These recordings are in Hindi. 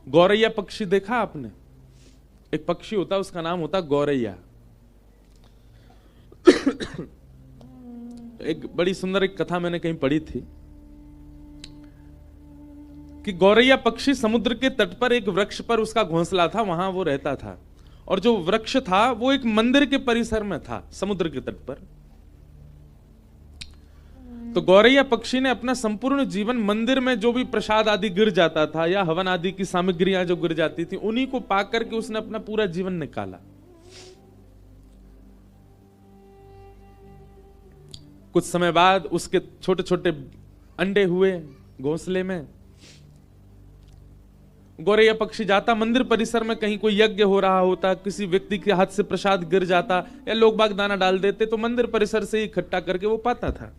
गौरैया पक्षी देखा आपने? एक पक्षी होता है, उसका नाम होता गौरैया। एक बड़ी सुंदर एक कथा मैंने कहीं पढ़ी थी कि गौरैया पक्षी समुद्र के तट पर एक वृक्ष पर उसका घोंसला था, वहां वो रहता था। और जो वृक्ष था वो एक मंदिर के परिसर में था, समुद्र के तट पर। तो गौरैया पक्षी ने अपना संपूर्ण जीवन मंदिर में जो भी प्रसाद आदि गिर जाता था या हवन आदि की सामग्रियां जो गिर जाती थी, उन्हीं को पाक करके उसने अपना पूरा जीवन निकाला। कुछ समय बाद उसके छोटे छोटे अंडे हुए घोंसले में। गौरैया पक्षी जाता मंदिर परिसर में, कहीं कोई यज्ञ हो रहा होता, किसी व्यक्ति के हाथ से प्रसाद गिर जाता या लोग बाग दाना डाल देते, तो मंदिर परिसर से ही इकट्ठा करके वो पाता था।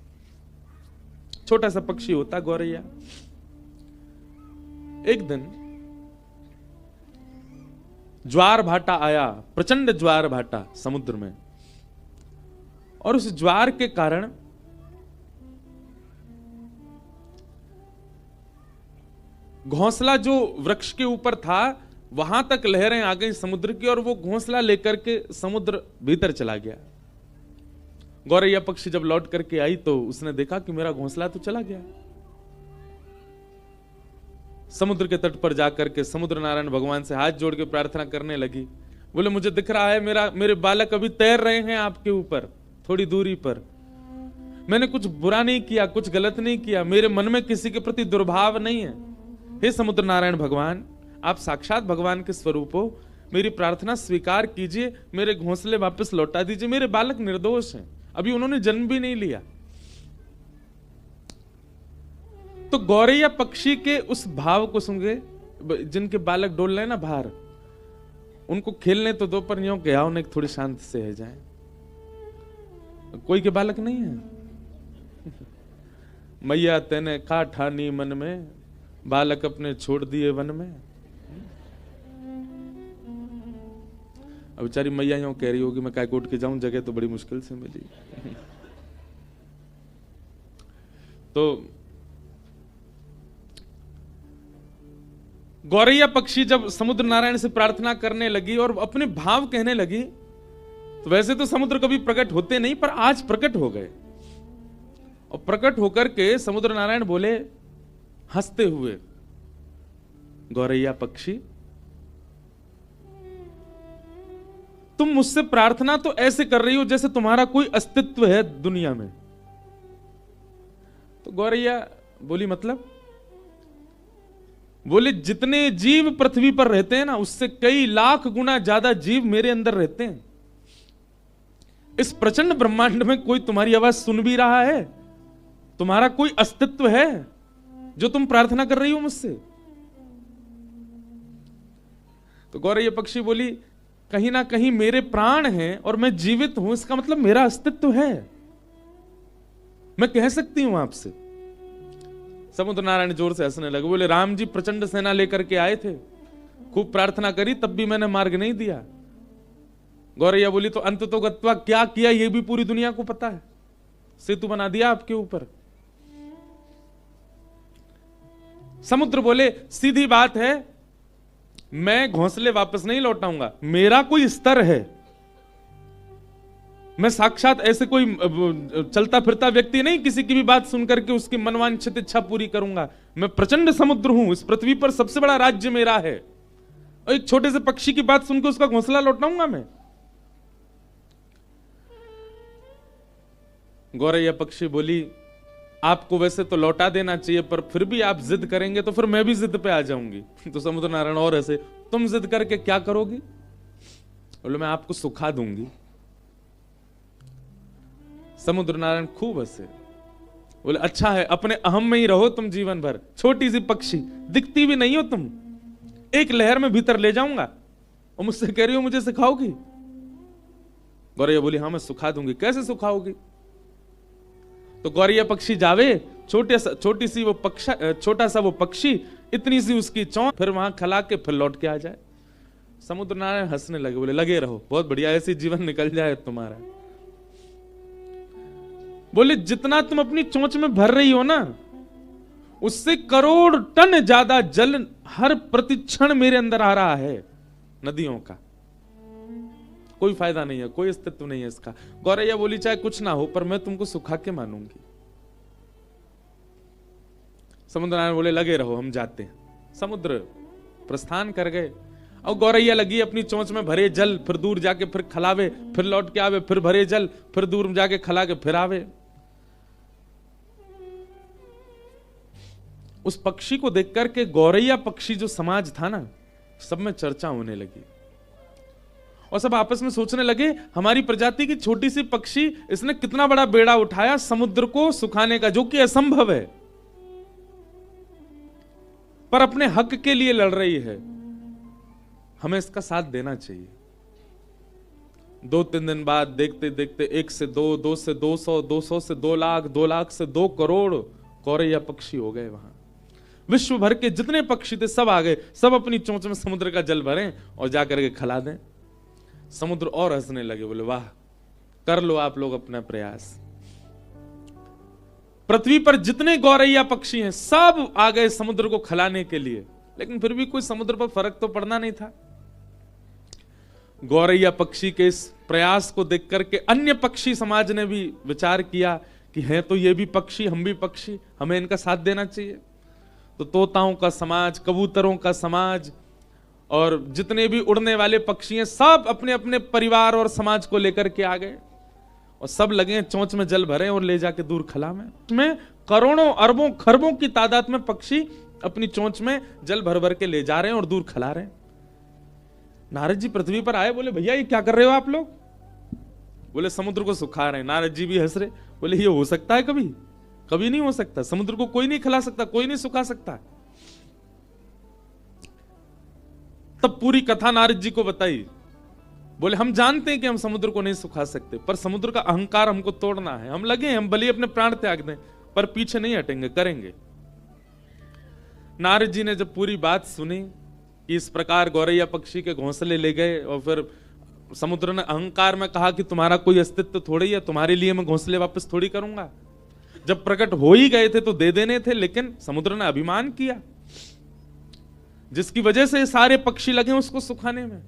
छोटा सा पक्षी होता गौरैया। एक दिन ज्वार भाटा आया, प्रचंड ज्वार भाटा समुद्र में, और उस ज्वार के कारण घोंसला जो वृक्ष के ऊपर था वहां तक लहरें आ गई समुद्र की, और वो घोंसला लेकर के समुद्र भीतर चला गया। गौरैया पक्षी जब लौट करके आई तो उसने देखा कि मेरा घोंसला तो चला गया। समुद्र के तट पर जाकर के समुद्र नारायण भगवान से हाथ जोड़ के प्रार्थना करने लगी। बोले मुझे दिख रहा है मेरे बालक अभी तैर रहे हैं आपके ऊपर थोड़ी दूरी पर। मैंने कुछ बुरा नहीं किया, कुछ गलत नहीं किया, मेरे मन में किसी के प्रति दुर्भाव नहीं है। हे समुद्र नारायण भगवान, आप साक्षात भगवान के स्वरूप हो, मेरी प्रार्थना स्वीकार कीजिए, मेरे घोंसले वापस लौटा दीजिए। मेरे बालक निर्दोष हैं, अभी उन्होंने जन्म भी नहीं लिया। तो गौरैया पक्षी के उस भाव को सुन के, जिनके बालक डोल रहे ना बाहर, उनको खेलने तो दो, पर यूं क्या उन्हें थोड़ी शांति से रह जाए। कोई के बालक नहीं है। मैया तेने का ठानी मन में, बालक अपने छोड़ दिए वन में। अब बेचारी मैया यूं कह रही होगी मैं काय कोट के जाऊं, जगह तो बड़ी मुश्किल से मिली। तो गौरैया पक्षी जब समुद्र नारायण से प्रार्थना करने लगी और अपने भाव कहने लगी, तो वैसे तो समुद्र कभी प्रकट होते नहीं, पर आज प्रकट हो गए। और प्रकट होकर के समुद्र नारायण बोले हंसते हुए, गौरैया पक्षी तुम मुझसे प्रार्थना तो ऐसे कर रही हो जैसे तुम्हारा कोई अस्तित्व है दुनिया में। तो गौरैया बोली मतलब? बोले जितने जीव पृथ्वी पर रहते हैं ना, उससे कई लाख गुना ज्यादा जीव मेरे अंदर रहते हैं। इस प्रचंड ब्रह्मांड में कोई तुम्हारी आवाज सुन भी रहा है? तुम्हारा कोई अस्तित्व है जो तुम प्रार्थना कर रही हो मुझसे? तो गौरैया पक्षी बोली कहीं ना कहीं मेरे प्राण हैं और मैं जीवित हूं, इसका मतलब मेरा अस्तित्व है, मैं कह सकती हूं आपसे। समुद्र नारायण जोर से हंसने लगे। बोले राम जी प्रचंड सेना लेकर के आए थे, खूब प्रार्थना करी, तब भी मैंने मार्ग नहीं दिया। गौरैया बोली तो अंत तो गत्वा क्या किया यह भी पूरी दुनिया को पता है, सेतु बना दिया आपके ऊपर। समुद्र बोले सीधी बात है, मैं घोंसले वापस नहीं लौटाऊंगा, मेरा कोई स्तर है, मैं साक्षात ऐसे कोई चलता फिरता व्यक्ति नहीं, किसी की भी बात सुनकर के उसकी मनवांछित इच्छा पूरी करूंगा। मैं प्रचंड समुद्र हूं, इस पृथ्वी पर सबसे बड़ा राज्य मेरा है, और एक छोटे से पक्षी की बात सुनकर उसका घोंसला लौटाऊंगा मैं? गौरैया पक्षी बोली आपको वैसे तो लौटा देना चाहिए, पर फिर भी आप जिद करेंगे तो फिर मैं भी जिद पे आ जाऊंगी। तो समुद्र नारायण और ऐसे, तुम जिद करके क्या करोगी? बोले मैं आपको सुखा दूंगी। समुद्र नारायण खूब हंसे। बोले अच्छा है, अपने अहम में ही रहो तुम जीवन भर, छोटी सी पक्षी, दिखती भी नहीं हो तुम, एक लहर में भीतर ले जाऊंगा और मुझसे कह रही हो मुझे सिखाओगी? गौरैया बोली हाँ मैं सुखा दूंगी। कैसे सुखाओगी? तो गौरैया पक्षी जावे, छोटी सी वो छोटा सा वो पक्षी, इतनी सी उसकी चोंच, फिर वहां खला के फिर लौट के आ जाए। समुद्र नारायण हंसने लगे। बोले लगे रहो, बहुत बढ़िया, ऐसे जीवन निकल जाए तुम्हारा। बोले जितना तुम अपनी चोंच में भर रही हो ना, उससे करोड़ टन ज्यादा जल हर प्रतिक्षण मेरे अंदर आ रहा है नदियों का। कोई फायदा नहीं है, कोई अस्तित्व नहीं है इसका। गौरैया बोली चाहे कुछ ना हो पर मैं तुमको सुखा के मानूंगी। समुद्र नारायण बोले लगे रहो, हम जाते हैं। समुद्र प्रस्थान कर गए और गौरैया लगी अपनी चोंच में भरे जल, फिर दूर जाके फिर खलावे, फिर लौट के आवे, फिर भरे जल, फिर दूर जाके खला के फिर आवे। उस पक्षी को देख करके गौरैया पक्षी जो समाज था ना, सब में चर्चा होने लगी और सब आपस में सोचने लगे हमारी प्रजाति की छोटी सी पक्षी, इसने कितना बड़ा बेड़ा उठाया समुद्र को सुखाने का, जो कि असंभव है, पर अपने हक के लिए लड़ रही है। हमें इसका साथ देना चाहिए। 2-3 दिन बाद देखते देखते 1 से 2, 2 से 200, 200 से 2 लाख, 2 लाख से 2 करोड़ गौरैया पक्षी हो गए। वहां विश्व भर के जितने पक्षी थे सब आ गए, सब अपनी चोंच में समुद्र का जल भरें और जाकर के खिला दें। समुद्र और हंसने लगे, बोले वाह, कर लो आप लोग अपना प्रयास। पृथ्वी पर जितने गौरैया पक्षी हैं सब आ गए समुद्र को खिलाने के लिए, लेकिन फिर भी कोई समुद्र पर फर्क तो पड़ना नहीं था। गौरैया पक्षी के इस प्रयास को देख करके अन्य पक्षी समाज ने भी विचार किया कि हैं तो ये भी पक्षी, हम भी पक्षी, हमें इनका साथ देना चाहिए। तो तोताओं का समाज, कबूतरों का समाज और जितने भी उड़ने वाले पक्षी हैं सब अपने अपने परिवार और समाज को लेकर के आ गए और सब लगे चोंच में जल भरे और ले जाके दूर खला में। उसमें करोड़ों अरबों खरबों की तादाद में पक्षी अपनी चोंच में जल भर भर के ले जा रहे हैं और दूर खिला रहे हैं। नारद जी पृथ्वी पर आए, बोले भैया ये क्या कर रहे हो आप लोग? बोले समुद्र को सुखा रहे हैं। नारद जी भी हंस रहे, बोले ये हो सकता है कभी? कभी नहीं हो सकता। समुद्र को कोई नहीं खिला सकता, कोई नहीं सुखा सकता। तब पूरी कथा नारद जी को बताई। बोले हम जानते हैं कि हम समुद्र को नहीं सुखा सकते, पर समुद्र का अहंकार हमको तोड़ना है। हम लगे, हम भले अपने प्राण त्याग दें, पर पीछे नहीं हटेंगे, करेंगे। नारद जी ने जब पूरी बात सुनी कि इस प्रकार गौरैया पक्षी के घोंसले ले गए और फिर समुद्र ने अहंकार में कहा कि तुम्हारा कोई अस्तित्व थोड़ी है, तुम्हारे लिए मैं घोंसले वापस थोड़ी करूंगा। जब प्रकट हो ही गए थे तो दे देने थे, लेकिन समुद्र ने अभिमान किया, जिसकी वजह से सारे पक्षी लगे उसको सुखाने में।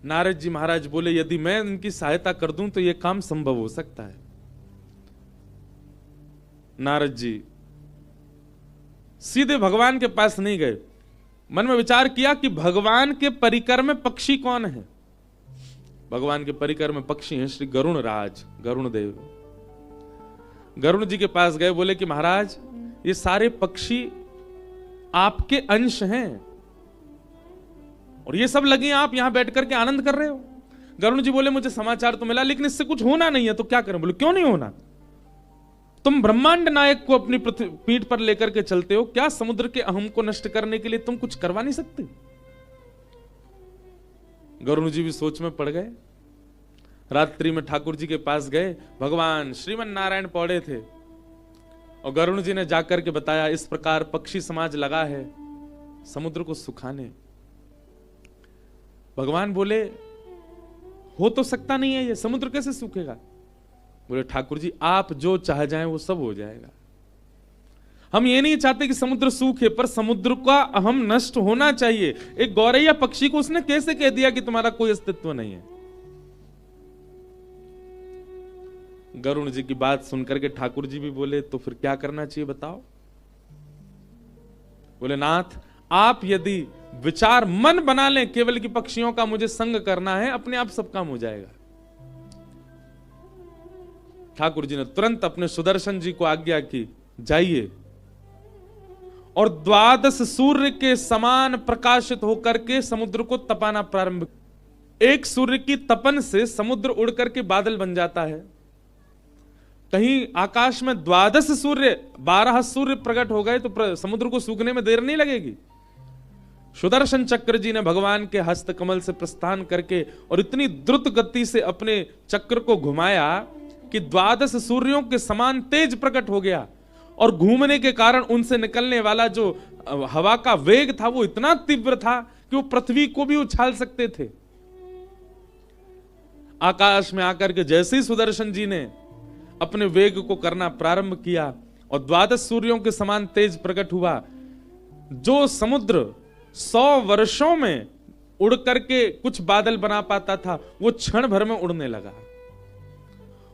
नारद जी महाराज बोले यदि मैं इनकी सहायता कर दूं तो यह काम संभव हो सकता है। नारद जी सीधे भगवान के पास नहीं गए, मन में विचार किया कि भगवान के परिकर में पक्षी कौन है। भगवान के परिकर में पक्षी हैं श्री गरुण राज, गरुण देव। गरुण जी के पास गए, बोले कि महाराज ये सारे पक्षी आपके अंश हैं और ये सब लगे आप यहां बैठ करके आनंद कर रहे हो। गरुण जी बोले मुझे समाचार तो मिला, लेकिन इससे कुछ होना नहीं है, तो क्या करें? बोले क्यों नहीं होना? तुम ब्रह्मांड नायक को अपनी पीठ पर लेकर के चलते हो, क्या समुद्र के अहम को नष्ट करने के लिए तुम कुछ करवा नहीं सकते? गरुण जी भी सोच में पड़ गए। रात्रि में ठाकुर जी के पास गए, भगवान श्रीमन नारायण पौड़े थे और गरुण जी ने जाकर के बताया इस प्रकार पक्षी समाज लगा है समुद्र को सुखाने। भगवान बोले हो तो सकता नहीं है, ये समुद्र कैसे सूखेगा? बोले ठाकुर जी आप जो चाह जाएं वो सब हो जाएगा। हम ये नहीं चाहते कि समुद्र सूखे, पर समुद्र का अहम नष्ट होना चाहिए। एक गौरैया पक्षी को उसने कैसे कह दिया कि तुम्हारा कोई अस्तित्व नहीं है? गरुण जी की बात सुनकर के ठाकुर जी भी बोले तो फिर क्या करना चाहिए बताओ? बोले नाथ आप यदि विचार मन बना लें केवल कि पक्षियों का मुझे संग करना है, अपने आप सब काम हो जाएगा। ठाकुर जी ने तुरंत अपने सुदर्शन जी को आज्ञा की जाइए और 12 सूर्य के समान प्रकाशित होकर के समुद्र को तपाना प्रारंभ। एक सूर्य की तपन से समुद्र उड़ करके बादल बन जाता है। कहीं आकाश में 12 सूर्य 12 सूर्य प्रकट हो गए तो समुद्र को सूखने में देर नहीं लगेगी। सुदर्शन चक्र जी ने भगवान के हस्त कमल से प्रस्थान करके और इतनी द्रुत गति से अपने चक्र को घुमाया कि 12 सूर्यों के समान तेज प्रकट हो गया और घूमने के कारण उनसे निकलने वाला जो हवा का वेग था वो इतना तीव्र था कि वो पृथ्वी को भी उछाल सकते थे। आकाश में आकर के जैसे ही सुदर्शन जी ने अपने वेग को करना प्रारंभ किया और 12 सूर्यों के समान तेज प्रकट हुआ। जो समुद्र 100 वर्षों में उड़ करके कुछ बादल बना पाता था, वो क्षण भर में उड़ने लगा।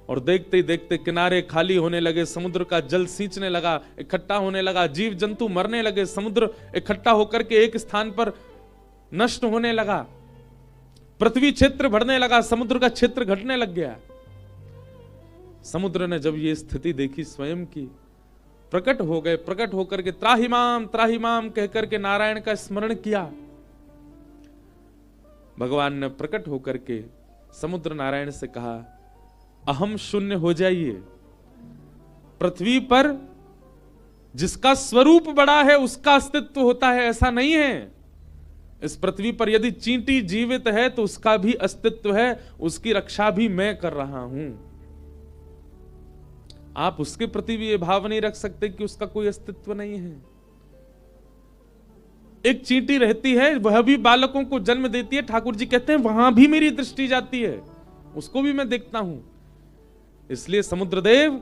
और देखते ही देखते किनारे खाली होने लगे, समुद्र का जल सींचने लगा, इकट्ठा होने लगा, जीव जंतु मरने लगे, समुद्र इकट्ठा होकर के एक स्थान पर नष्ट होने लगा, पृथ्वी क्षेत्र बढ़ने लगा, समुद्र का क्षेत्र घटने लग गया। समुद्र ने जब ये स्थिति देखी स्वयं की, प्रकट हो गए, प्रकट होकर के त्राहिमाम कहकर के नारायण का स्मरण किया। भगवान ने प्रकट होकर के समुद्र नारायण से कहा, अहम शून्य हो जाइए। पृथ्वी पर जिसका स्वरूप बड़ा है उसका अस्तित्व होता है, ऐसा नहीं है। इस पृथ्वी पर यदि चींटी जीवित है तो उसका भी अस्तित्व है, उसकी रक्षा भी मैं कर रहा हूं। आप उसके प्रति भी ये भाव नहीं रख सकते कि उसका कोई अस्तित्व नहीं है। एक चींटी रहती है, वह भी बालकों को जन्म देती है। ठाकुर जी कहते हैं वहां भी मेरी दृष्टि जाती है, उसको भी मैं देखता हूं। इसलिए समुद्रदेव,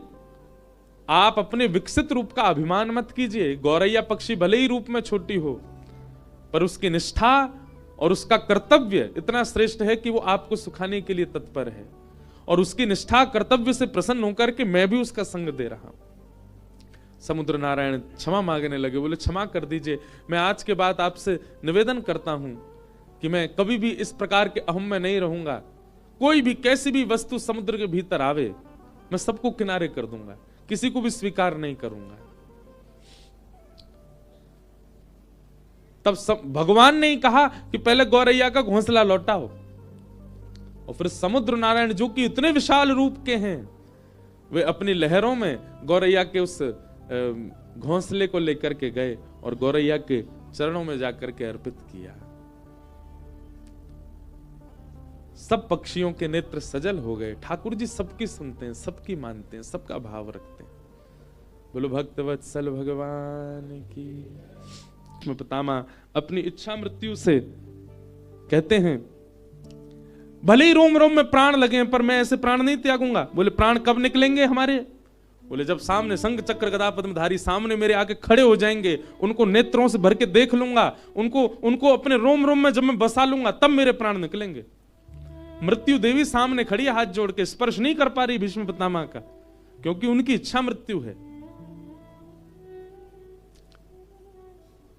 आप अपने विकसित रूप का अभिमान मत कीजिए। गौरैया पक्षी भले ही रूप में छोटी हो, पर उसकी निष्ठा और उसका कर्तव्य इतना श्रेष्ठ है कि वो आपको सुखाने के लिए तत्पर है। और उसकी निष्ठा कर्तव्य से प्रसन्न होकर के मैं भी उसका संग दे रहा हूं। समुद्र नारायण क्षमा मांगने लगे, बोले क्षमा कर दीजिए, मैं आज के बाद आपसे निवेदन करता हूं कि मैं कभी भी इस प्रकार के अहम में नहीं रहूंगा। कोई भी कैसी भी वस्तु समुद्र के भीतर आवे, मैं सबको किनारे कर दूंगा, किसी को भी स्वीकार नहीं करूंगा। तब भगवान ने कहा कि पहले गौरैया का घोंसला लौटाओ। और फिर समुद्र नारायण, जो कि इतने विशाल रूप के हैं, वे अपनी लहरों में गौरैया के उस घोंसले को लेकर के गए और गौरैया के चरणों में जाकर के अर्पित किया। सब पक्षियों के नेत्र सजल हो गए। ठाकुर जी सबकी सुनते हैं, सबकी मानते हैं, सबका भाव रखते हैं। बोलो भक्तवत्सल भगवान की। पितामह अपनी इच्छा मृत्यु से कहते हैं, भले ही रोम रोम में प्राण लगे पर मैं ऐसे प्राण नहीं त्यागूंगा। बोले प्राण कब निकलेंगे हमारे? बोले जब सामने संग चक्र गदा पद्मधारी सामने मेरे आके खड़े हो जाएंगे, उनको नेत्रों से भर के देख लूंगा, उनको अपने रोम रोम में जब मैं बसा लूंगा, तब मेरे प्राण निकलेंगे। मृत्यु देवी सामने खड़ी है, हाथ जोड़ के, स्पर्श नहीं कर पा रही भीष्म पितामह का, क्योंकि उनकी इच्छा मृत्यु है।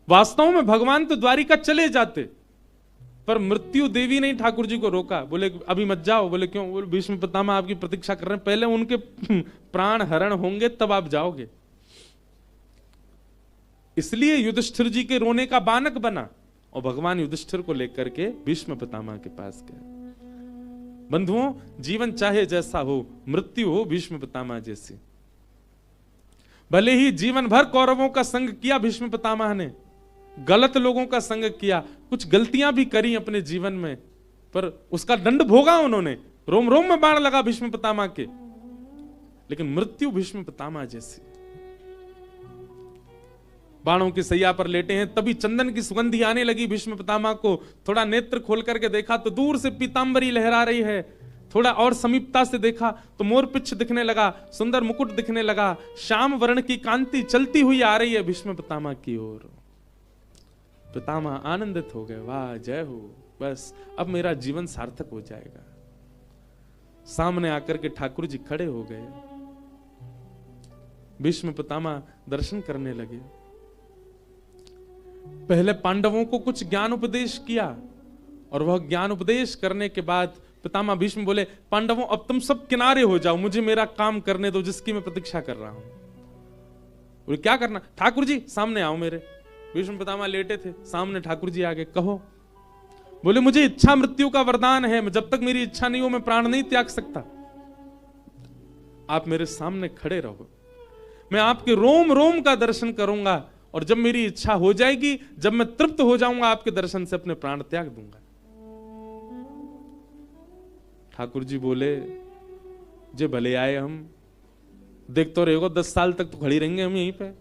वास्तव में भगवान तो द्वारिका चले जाते, पर मृत्यु देवी ने ठाकुर जी को रोका। बोले अभी मत जाओ। बोले क्यों? बोले भीष्म पितामह आपकी प्रतीक्षा कर रहे हैं, पहले उनके प्राण हरण होंगे तब आप जाओगे। इसलिए युधिष्ठिर जी के रोने का बानक बना और भगवान युधिष्ठिर को लेकर के भीष्म पितामह के पास गए। बंधुओं, जीवन चाहे जैसा हो, मृत्यु हो भीष्म पितामह जैसी। भले ही जीवन भर कौरवों का संग किया भीष्म पितामह ने, गलत लोगों का संग किया, कुछ गलतियां भी करी अपने जीवन में, पर उसका दंड भोगा उन्होंने। रोम रोम में बाण लगा भीष्म पितामह के, लेकिन मृत्यु भीष्म पितामह जैसी। बाणों की सैया पर लेटे हैं, तभी चंदन की सुगंधी आने लगी भीष्म पितामह को। थोड़ा नेत्र खोल करके देखा तो दूर से पीतांबरी लहरा रही है। थोड़ा और समीपता से देखा तो मोरपिच्छ दिखने लगा, सुंदर मुकुट दिखने लगा, श्याम वर्ण की कांति चलती हुई आ रही है भीष्म पितामह की ओर। पितामह आनंदित हो गए, वाह जय हो, बस अब मेरा जीवन सार्थक हो जाएगा। सामने आकर के ठाकुर जी खड़े हो गए। भीष्म पितामह दर्शन करने लगे। पहले पांडवों को कुछ ज्ञान उपदेश किया, और वह ज्ञान उपदेश करने के बाद पितामह भीष्म बोले, पांडवों अब तुम सब किनारे हो जाओ, मुझे मेरा काम करने दो जिसकी मैं प्रतीक्षा कर रहा हूं। बोले क्या करना? ठाकुर जी सामने आओ मेरे। भीष्म पितामह लेटे थे, सामने ठाकुर जी आगे, कहो। बोले मुझे इच्छा मृत्यु का वरदान है, जब तक मेरी इच्छा नहीं हो मैं प्राण नहीं त्याग सकता। आप मेरे सामने खड़े रहो, मैं आपके रोम रोम का दर्शन करूंगा, और जब मेरी इच्छा हो जाएगी, जब मैं तृप्त हो जाऊंगा आपके दर्शन से, अपने प्राण त्याग दूंगा। ठाकुर जी बोले, जे भले आए हम, देख तो रहे 10 साल तक तो खड़ी रहेंगे हम यहीं पे।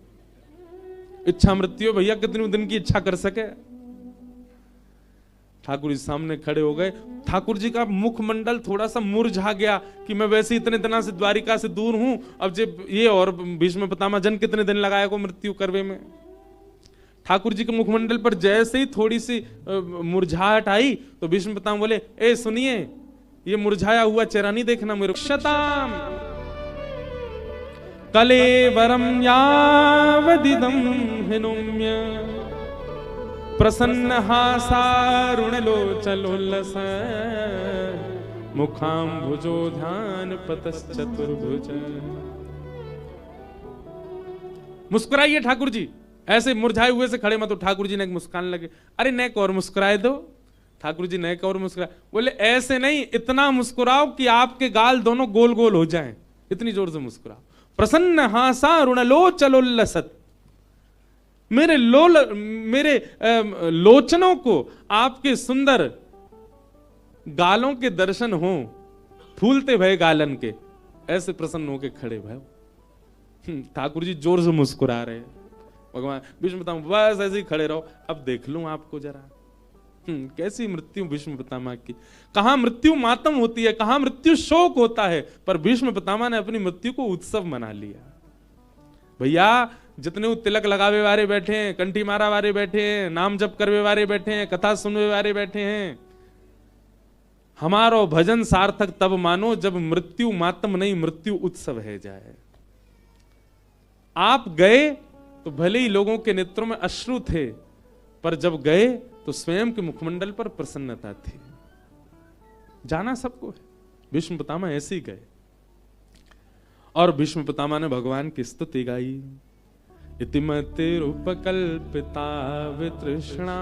इच्छा मृत्यु भैया कितने दिन की इच्छा कर सके। ठाकुर जी सामने खड़े हो गए। ठाकुर जी का मुखमंडल थोड़ा सा मुरझा गया कि मैं वैसे इतने दिनों से द्वारिका से दूर हूं, अब जब ये और भीष्म पितामह जन कितने दिन लगाए को मृत्यु करवे में। ठाकुर जी के मुखमंडल पर जैसे ही थोड़ी सी मुरझाहट आई तो भीष्म पितामह बोले, ए सुनिए, ये मुरझाया हुआ चेहरा नहीं देखना मेरे। क्षताम कलेवरम यावदिदं हिनुम्य प्रसन्न हासारुणलोचलोल्लस मुखाम्भुजो ध्यान पतश्चतुर्भुज। मुस्कुराइए ठाकुर जी, ऐसे मुरझाए हुए से खड़े मत। तो ठाकुर जी ने मुस्कान लगे, अरे नेक और मुस्कुराए दो। ठाकुर जी नेक और मुस्कुराए, बोले ऐसे नहीं, इतना मुस्कुराओ कि आपके गाल दोनों गोल गोल हो जाएं, इतनी जोर से मुस्कुराओ। प्रसन्न हासारुणलोचलोल्लसत्, मेरे लोचनों को आपके सुंदर गालों के दर्शन हो, फूलते भय गालन के, ऐसे प्रसन्न होके खड़े भय। ठाकुर जी जोर से मुस्कुरा रहे हैं। भगवान भीष्म पितामह बस ऐसे ही खड़े रहो, अब देख लूं आपको जरा। कैसी मृत्यु भीष्म पितामह की। कहां मृत्यु मातम होती है, कहां मृत्यु शोक होता है, पर भीष्म पितामह ने अपनी मृत्यु को उत्सव मना लिया। भैया जितने तिलक लगावे वाले बैठे हैं, कंठी मारा वाले बैठे हैं, नाम जप करवे वाले बैठे हैं, कथा सुनवे वाले बैठे हैं, हमारो भजन सार्थक तब मानो जब मृत्यु मातम नहीं मृत्यु उत्सव है जाए। आप गए तो भले ही लोगों के नेत्रों में अश्रु थे, पर जब गए तो स्वयं के मुखमंडल पर प्रसन्नता थी। जाना सबको है, भीष्म पितामह ऐसे ही गए। और भीष्म पितामह ने भगवान की स्तुति गाई। इतिमतिरुपकल्पिता वितृष्णा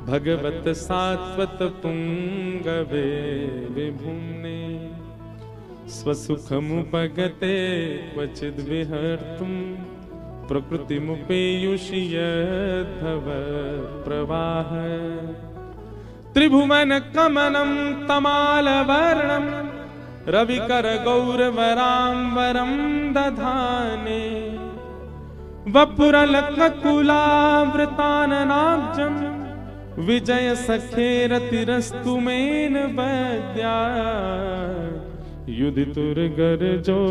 भगवत सात्वत पुंगवे विभुम्ने स्वसुखमुपगते क्वचिद् विहर्तुं प्रकृतिमुपेयुषि यद्धव प्रवाह। त्रिभुवन कमनं तमालवर्णं रविकर गौरवराम्बरं दधाने वपुरलककुलावृताननाब्जं विजय सखेरतिरस्तु मेन वैद्या युधितुर्गर्जो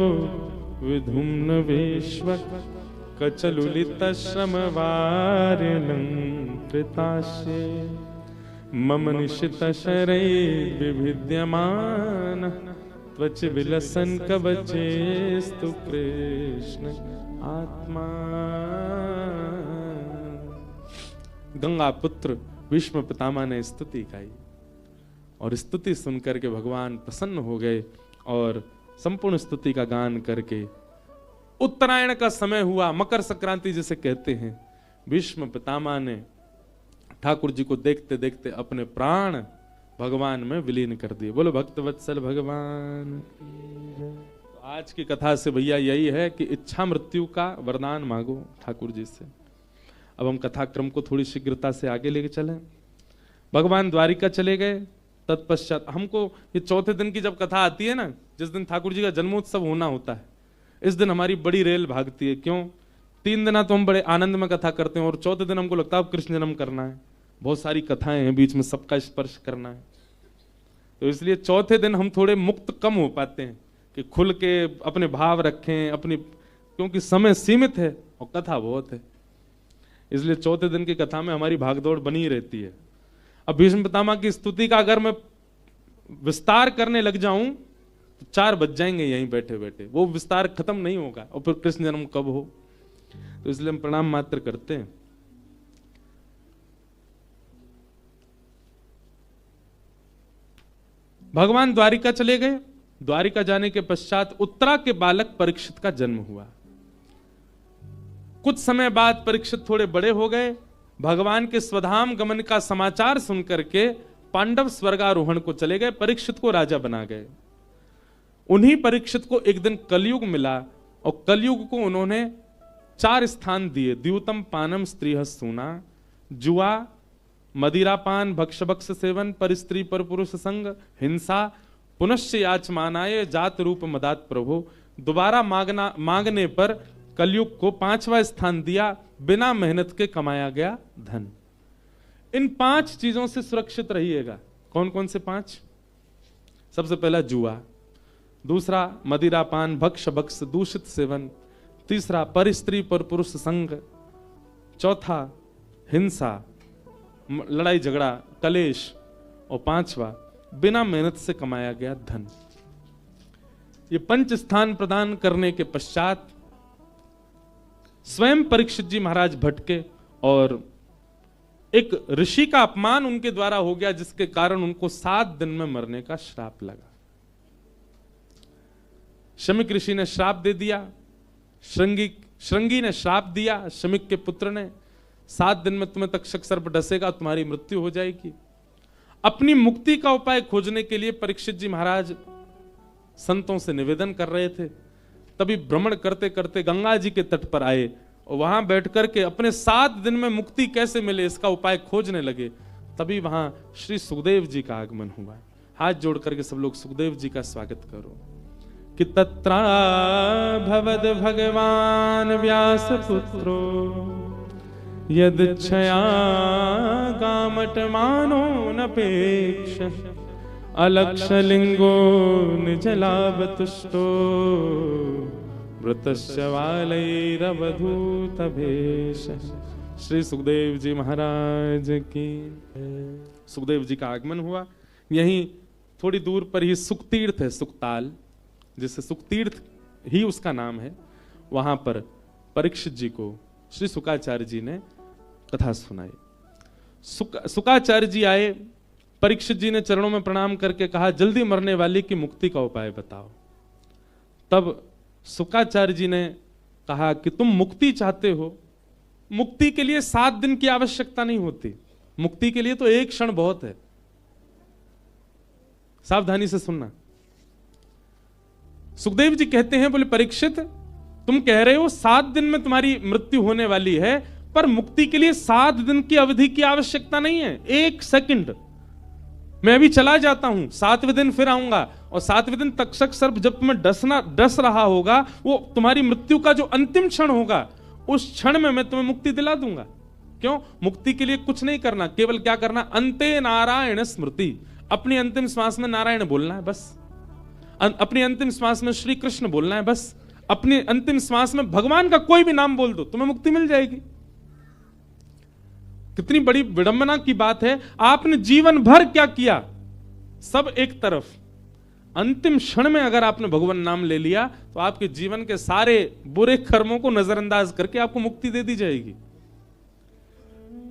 विधुम्न वेश्वक कचलुलितश्रमवारिणं कृतास्ये मम निशितशरै विभिद्यमान त्वच विलसन कवचेस्तु कृष्ण आत्मा। गंगा पुत्र भीष्म पितामह ने स्तुति गाई और स्तुति सुनकर के भगवान प्रसन्न हो गए और संपूर्ण स्तुति का गान करके उत्तरायण का समय हुआ, मकर संक्रांति जिसे कहते हैं, भीष्म पितामह ने ठाकुर जी को देखते देखते अपने प्राण भगवान में विलीन कर दिए। बोलो भक्तवत्सल भगवान। तो आज की कथा से भैया यही है कि इच्छा मृत्यु का वरदान मांगो ठाकुर जी से। अब हम कथा क्रम को थोड़ी शीघ्रता से आगे लेके चलें। भगवान द्वारिका चले गए, तत्पश्चात हमको ये चौथे दिन की जब कथा आती है ना, जिस दिन ठाकुर जी का जन्मोत्सव होना होता है, इस दिन हमारी बड़ी रेल भागती है। क्यों? 3 दिन तो हम बड़े आनंद में कथा करते हैं और चौथे दिन हमको लगता है अब कृष्ण जन्म करना है, बहुत सारी कथाएं हैं बीच में, सबका स्पर्श करना है। तो इसलिए चौथे दिन हम थोड़े मुक्त कम हो पाते हैं कि खुल के अपने भाव रखें अपनी, क्योंकि समय सीमित है और कथा बहुत है, इसलिए चौथे दिन की कथा में हमारी भागदौड़ बनी रहती है। अब भीष्म पितामह की स्तुति का अगर मैं विस्तार करने लग जाऊं तो 4 बज जाएंगे यहीं बैठे बैठे, वो विस्तार खत्म नहीं होगा और फिर कृष्ण जन्म कब हो। तो इसलिए हम प्रणाम मात्र करते हैं। भगवान द्वारिका चले गए। द्वारिका जाने के पश्चात उत्तरा के बालक परीक्षित का जन्म हुआ। कुछ समय बाद परीक्षित थोड़े बड़े हो गए। भगवान के स्वधाम गमन का समाचार सुनकर के पांडव स्वर्गारोहण को चले गए, परीक्षित को राजा बना गए। उन्हीं परीक्षित को एक दिन कलयुग मिला और कलयुग को उन्होंने 4 स्थान दिए। द्यूतम पानम स्त्रीह सूना, जुआ, मदिरापान, भक्ष सेवन, पर स्त्री पर पुरुष संग, हिंसा, पुनश्च याचमानाय जात रूप मदात प्रभु। दोबारा मांगने पर कलयुग को 5वां स्थान दिया, बिना मेहनत के कमाया गया धन। इन 5 चीजों से सुरक्षित रहिएगा। कौन कौन से 5? सबसे पहला जुआ, दूसरा मदिरापान भक्ष भक्ष दूषित सेवन, तीसरा पर स्त्री पर पुरुष संग, चौथा हिंसा लड़ाई झगड़ा कलेश, और 5वां बिना मेहनत से कमाया गया धन। ये 5 स्थान प्रदान करने के पश्चात स्वयं परीक्षित जी महाराज भटके और एक ऋषि का अपमान उनके द्वारा हो गया, जिसके कारण उनको 7 दिन में मरने का श्राप लगा। शमिक ऋषि ने श्राप दे दिया, श्रृंगी ने श्राप दिया शमिक के पुत्र ने, 7 दिन में तुम्हें तक्षक सर्प डसेगा, तुम्हारी मृत्यु हो जाएगी। अपनी मुक्ति का उपाय खोजने के लिए परीक्षित जी महाराज संतों से निवेदन कर रहे थे। तभी भ्रमण करते करते गंगा जी के तट पर आए और वहां बैठ करके अपने 7 दिन में मुक्ति कैसे मिले इसका उपाय खोजने लगे। तभी वहां श्री सुखदेव जी का आगमन हुआ। हाथ जोड़ करके सब लोग सुखदेव जी का स्वागत करो। कि तत्रा भवद भगवान व्यास पुत्रो यदच्छया गामटमानो नपेक्ष अलक्षलिंगो निजलाभतुष्टो वृतस्य वालैरवधूतभेश। श्री सुखदेव जी महाराज की। सुखदेव जी का आगमन हुआ। यहीं थोड़ी दूर पर ही सुखतीर्थ है, सुखताल, जिससे सुखतीर्थ ही उसका नाम है। वहां पर परीक्षित जी को श्री सुकाचार्य जी ने कथा सुनाई। सुकाचार्य जी आए, परीक्षित जी ने चरणों में प्रणाम करके कहा, जल्दी मरने वाली की मुक्ति का उपाय बताओ। तब सुकाचार्य जी ने कहा कि तुम मुक्ति चाहते हो, मुक्ति के लिए 7 दिन की आवश्यकता नहीं होती, मुक्ति के लिए तो 1 क्षण बहुत है। सावधानी से सुनना। सुखदेव जी कहते हैं, बोले परीक्षित तुम कह रहे हो 7 दिन में तुम्हारी मृत्यु होने वाली है, पर मुक्ति के लिए 7 दिन की अवधि की आवश्यकता नहीं है। 1 सेकंड मैं अभी चला जाता हूं, 7वें दिन फिर आऊंगा, और 7वें दिन तक्षक सर्प जब तुम्हें डस रहा होगा, वो तुम्हारी मृत्यु का जो अंतिम क्षण होगा, उस क्षण में मैं तुम्हें मुक्ति दिला दूंगा। क्यों? मुक्ति के लिए कुछ नहीं करना, केवल क्या करना, अंते नारायण स्मृति। अपनी अंतिम श्वास में नारायण बोलना है बस, अपनी अंतिम श्वास में श्री कृष्ण बोलना है बस, अपनी अंतिम श्वास में भगवान का कोई भी नाम बोल दो, तुम्हें मुक्ति मिल जाएगी। कितनी बड़ी विडंबना की बात है। आपने जीवन भर क्या किया, सब एक तरफ, अंतिम क्षण में अगर आपने भगवान नाम ले लिया तो आपके जीवन के सारे बुरे कर्मों को नजरअंदाज करके आपको मुक्ति दे दी जाएगी।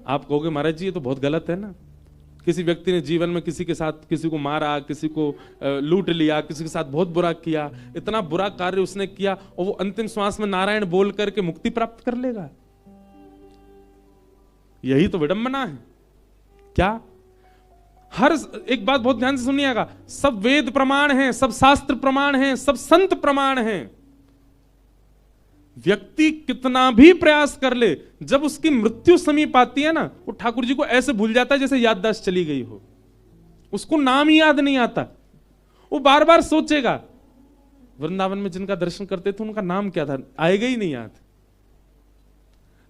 आप कहोगे महाराज जी ये तो बहुत गलत है ना, किसी व्यक्ति ने जीवन में किसी के साथ, किसी को मारा, किसी को लूट लिया, किसी के साथ बहुत बुरा किया, इतना बुरा कार्य उसने किया, और वो अंतिम श्वास में नारायण बोल करके मुक्ति प्राप्त कर लेगा। यही तो विडंबना है। क्या? हर एक बात बहुत ध्यान से सुनिएगा, सब वेद प्रमाण हैं, सब शास्त्र प्रमाण हैं, सब संत प्रमाण हैं। व्यक्ति कितना भी प्रयास कर ले, जब उसकी मृत्यु समीप आती है ना, वो ठाकुर जी को ऐसे भूल जाता है जैसे याददाश्त चली गई हो, उसको नाम ही याद नहीं आता। वो बार बार सोचेगा, वृंदावन में जिनका दर्शन करते थे उनका नाम क्या था, आएगा ही नहीं याद।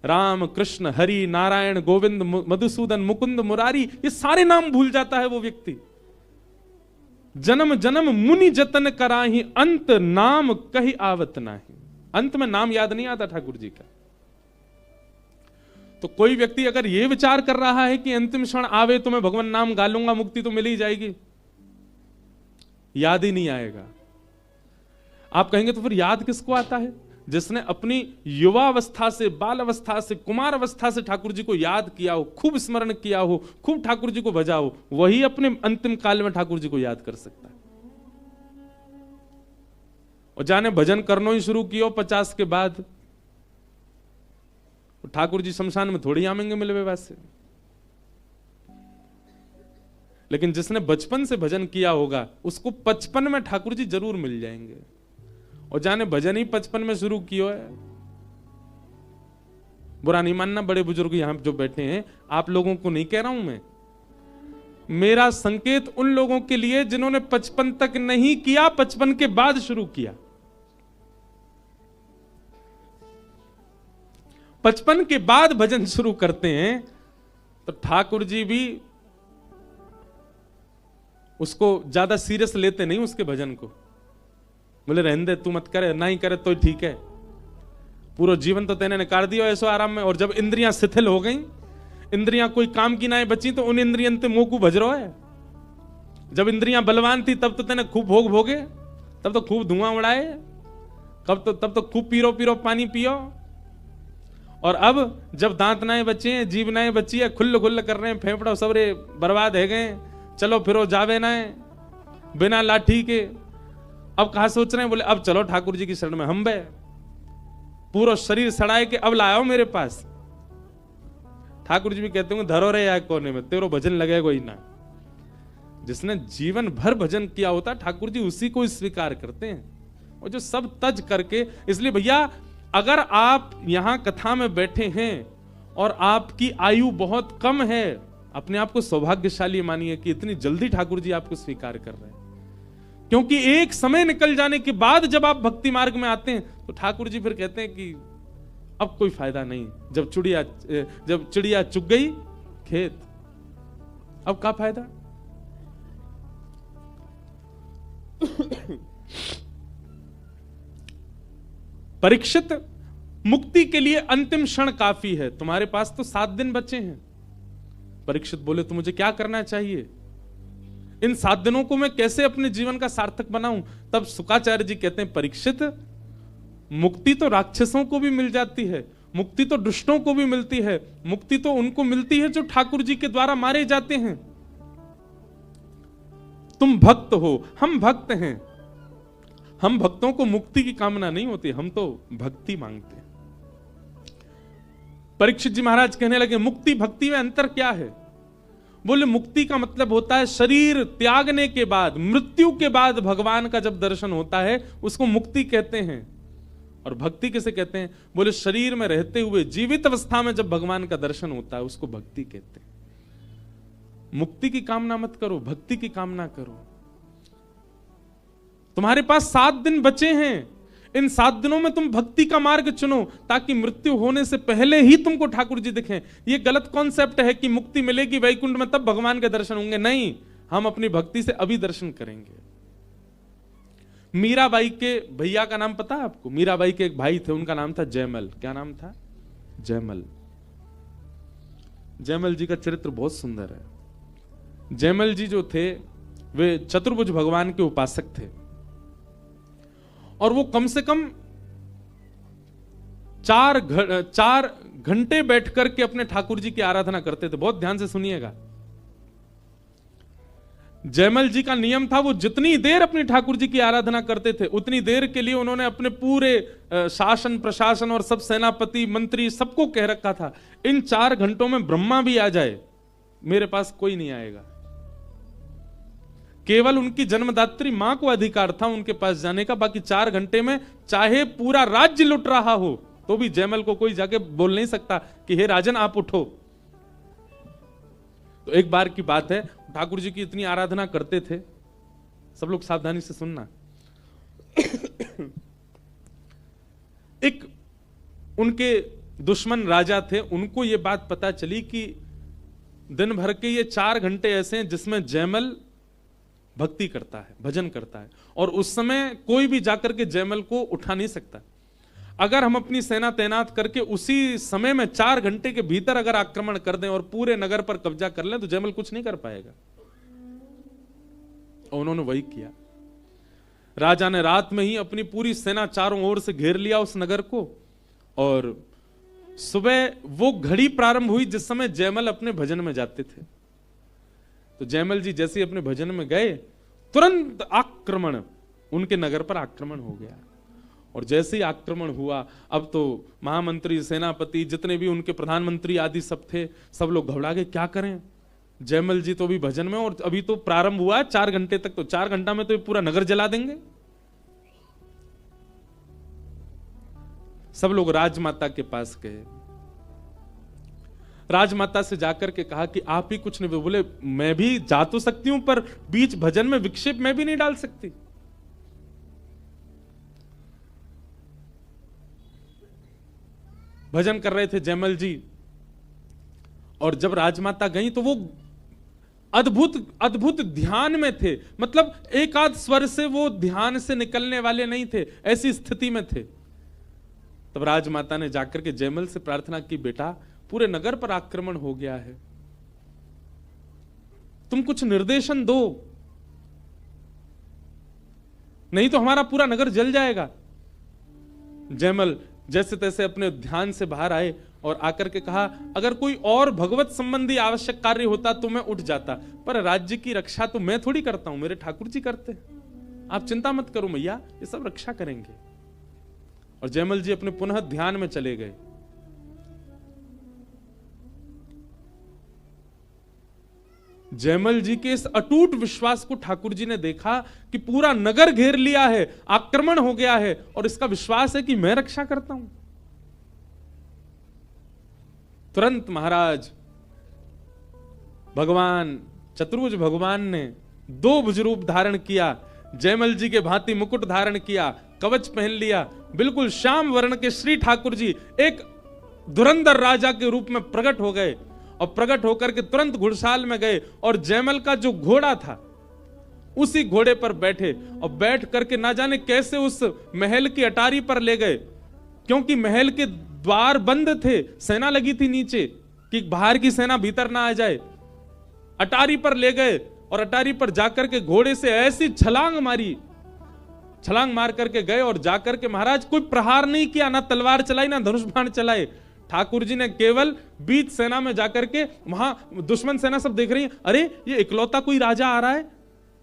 राम कृष्ण हरि नारायण गोविंद मधुसूदन मुकुंद मुरारी, ये सारे नाम भूल जाता है वो व्यक्ति। जन्म जन्म मुनि जतन कराही, अंत नाम कहीं आवत नाही। अंत में नाम याद नहीं आता ठाकुर जी का। तो कोई व्यक्ति अगर यह विचार कर रहा है कि अंतिम क्षण आवे तो मैं भगवान नाम गा लूंगा, मुक्ति तो मिल ही जाएगी, याद ही नहीं आएगा। आप कहेंगे तो फिर याद किसको आता है? जिसने अपनी युवावस्था से, बाल अवस्था से, कुमार अवस्था से ठाकुर जी को याद किया हो, खूब स्मरण किया हो, खूब ठाकुर जी को भजा हो, वही अपने अंतिम काल में ठाकुर जी को याद कर सकता है। और जाने भजन करना ही शुरू किया 50 के बाद, ठाकुर जी शमशान में थोड़ी आमेंगे मिलवे वैसे। लेकिन जिसने बचपन से भजन किया होगा उसको 55 में ठाकुर जी जरूर मिल जाएंगे। और जाने भजन ही 55 में शुरू किया है। बुरा नहीं मानना बड़े बुजुर्ग यहां जो बैठे हैं, आप लोगों को नहीं कह रहा हूं मैं, मेरा संकेत उन लोगों के लिए जिन्होंने 55 तक नहीं किया, 55 के बाद शुरू किया। 55 के बाद भजन शुरू करते हैं तो ठाकुर जी भी उसको ज्यादा सीरियस लेते नहीं उसके भजन को। बोले रहने दे, तू मत करे, ना ही करे तो ठीक है, पूरा जीवन तो तेने निकाल दिया ऐसो आराम में। और जब इंद्रियां शिथिल हो गई, इंद्रियां कोई काम की ना बची, तो उन इंद्रियन ते मोह को भज रहा है। जब इंद्रियां बलवान थी तब तो तेने खूब भोग भोगे, तब तो खूब धुआं उड़ाए, तब तो खूब पीरो पीरो पानी पियो। और अब जब दांत नाए बचे हैं, जीभ नाए बची है, खुल्ल खुल्ल कर रहे हैं, फेफड़ा सबरे बर्बाद है गए, चलो फिरो जावे नाए बिना लाठी के। अब कहा सोच रहे हैं, बोले अब चलो ठाकुर जी की शरण में हम बे, पूरा शरीर सड़ाए के अब लाओ मेरे पास। ठाकुर जी भी कहते हैं धरो रे यार कोने में, तेरो भजन लगेगा ही ना। जिसने जीवन भर भजन किया होता ठाकुर जी उसी को स्वीकार करते हैं, और जो सब तज करके। इसलिए भैया अगर आप यहां कथा में बैठे हैं और आपकी आयु बहुत कम है, अपने आप को सौभाग्यशाली मानिए कि इतनी जल्दी ठाकुर जी आपको स्वीकार कर रहे हैं। क्योंकि एक समय निकल जाने के बाद जब आप भक्ति मार्ग में आते हैं तो ठाकुर जी फिर कहते हैं कि अब कोई फायदा नहीं, जब चिड़िया चुग गई खेत, अब क्या फायदा। परीक्षित, मुक्ति के लिए अंतिम क्षण काफी है, तुम्हारे पास तो 7 दिन बचे हैं। परीक्षित बोले तो मुझे क्या करना चाहिए, इन 7 दिनों को मैं कैसे अपने जीवन का सार्थक बनाऊं। तब शुकाचार्य जी कहते हैं परीक्षित, मुक्ति तो राक्षसों को भी मिल जाती है, मुक्ति तो दुष्टों को भी मिलती है, मुक्ति तो उनको मिलती है जो ठाकुर जी के द्वारा मारे जाते हैं। तुम भक्त हो, हम भक्त हैं, हम भक्तों को मुक्ति की कामना नहीं होती, हम तो भक्ति मांगते हैं। परीक्षित जी महाराज कहने लगे मुक्ति भक्ति में अंतर क्या है। बोले मुक्ति का मतलब होता है शरीर त्यागने के बाद, मृत्यु के बाद भगवान का जब दर्शन होता है उसको मुक्ति कहते हैं। और भक्ति किसे कहते हैं, बोले शरीर में रहते हुए जीवित अवस्था में जब भगवान का दर्शन होता है उसको भक्ति कहते हैं। मुक्ति की कामना मत करो, भक्ति की कामना करो। तुम्हारे पास 7 दिन बचे हैं, इन 7 दिनों में तुम भक्ति का मार्ग चुनो ताकि मृत्यु होने से पहले ही तुमको ठाकुर जी दिखें। यह गलत कॉन्सेप्ट है कि मुक्ति मिलेगी वैकुंठ में तब भगवान के दर्शन होंगे, नहीं, हम अपनी भक्ति से अभी दर्शन करेंगे। मीराबाई के भैया का नाम पता है आपको, मीराबाई के एक भाई थे, उनका नाम था जयमल। क्या नाम था, जयमल। जयमल जी का चरित्र बहुत सुंदर है। जयमल जी जो थे वे चतुर्भुज भगवान के उपासक थे, और वो कम से कम 4 घंटे बैठ करके अपने ठाकुर जी की आराधना करते थे। बहुत ध्यान से सुनिएगा, जयमल जी का नियम था वो जितनी देर अपने ठाकुर जी की आराधना करते थे उतनी देर के लिए उन्होंने अपने पूरे शासन प्रशासन और सब सेनापति मंत्री सबको कह रखा था, इन 4 घंटों में ब्रह्मा भी आ जाए मेरे पास कोई नहीं आएगा। केवल उनकी जन्मदात्री मां को अधिकार था उनके पास जाने का, बाकी 4 घंटे में चाहे पूरा राज्य लुट रहा हो तो भी जयमल को कोई जाके बोल नहीं सकता कि हे राजन आप उठो। तो एक बार की बात है, ठाकुर जी की इतनी आराधना करते थे, सब लोग सावधानी से सुनना। एक उनके दुश्मन राजा थे, उनको यह बात पता चली कि दिन भर के ये 4 घंटे ऐसे हैं जिसमें जयमल भक्ति करता है, भजन करता है, और उस समय कोई भी जाकर के जयमल को उठा नहीं सकता। अगर हम अपनी सेना तैनात करके उसी समय में 4 घंटे के भीतर अगर आक्रमण कर दें और पूरे नगर पर कब्जा कर लें तो जयमल कुछ नहीं कर पाएगा। और उन्होंने वही किया। राजा ने रात में ही अपनी पूरी सेना चारों ओर से घेर लिया उस नगर को, और सुबह वो घड़ी प्रारंभ हुई जिस समय जयमल अपने भजन में जाते थे। तो जयमल जी जैसे ही अपने भजन में गए तुरंत आक्रमण, उनके नगर पर आक्रमण हो गया। और जैसे ही आक्रमण हुआ, अब तो महामंत्री सेनापति जितने भी उनके प्रधानमंत्री आदि सब थे, सब लोग घबरा गए, क्या करें, जयमल जी तो भी भजन में, और अभी तो प्रारंभ हुआ 4 घंटे तक, तो 4 घंटा में तो पूरा नगर जला देंगे। सब लोग राजमाता के पास गए, राजमाता से जाकर के कहा कि आप ही कुछ नहीं। बोले मैं भी जा तो सकती हूं पर बीच भजन में विक्षेप मैं भी नहीं डाल सकती। भजन कर रहे थे जयमल जी, और जब राजमाता गई तो वो अद्भुत अद्भुत ध्यान में थे, मतलब एक आध स्वर से वो ध्यान से निकलने वाले नहीं थे, ऐसी स्थिति में थे। तब राजमाता ने जाकर के जयमल से प्रार्थना की, बेटा पूरे नगर पर आक्रमण हो गया है, तुम कुछ निर्देशन दो, नहीं तो हमारा पूरा नगर जल जाएगा। जयमल जैसे तैसे अपने ध्यान से बाहर आए और आकर के कहा, अगर कोई और भगवत संबंधी आवश्यक कार्य होता तो मैं उठ जाता, पर राज्य की रक्षा तो मैं थोड़ी करता हूं, मेरे ठाकुर जी करते हैं, आप चिंता मत करो मैया, ये सब रक्षा करेंगे। और जयमल जी अपने पुनः ध्यान में चले गए। जयमल जी के इस अटूट विश्वास को ठाकुर जी ने देखा कि पूरा नगर घेर लिया है, आक्रमण हो गया है, और इसका विश्वास है कि मैं रक्षा करता हूं। तुरंत महाराज भगवान चतुर्भुज भगवान ने 2 भुज रूप धारण किया, जयमल जी के भांति मुकुट धारण किया, कवच पहन लिया, बिल्कुल श्याम वर्ण के श्री ठाकुर जी एक धुरंधर राजा के रूप में प्रकट हो गए, और प्रकट होकर के तुरंत घुड़साल में गए और जयमल का जो घोड़ा था उसी घोड़े पर बैठे, और बैठ करके ना जाने कैसे उस महल की अटारी पर ले गए, क्योंकि महल के द्वार बंद थे, सेना लगी थी नीचे कि बाहर की सेना भीतर ना आ जाए। अटारी पर ले गए और अटारी पर जाकर के घोड़े से ऐसी छलांग मारी, छलांग मार करके गए और जाकर के महाराज कोई प्रहार नहीं किया, ना तलवार चलाई ना धनुष बाण चलाए। ठाकुर जी ने केवल बीच सेना में जाकर के, वहां दुश्मन सेना सब देख रही है, अरे ये इकलौता कोई राजा आ रहा है,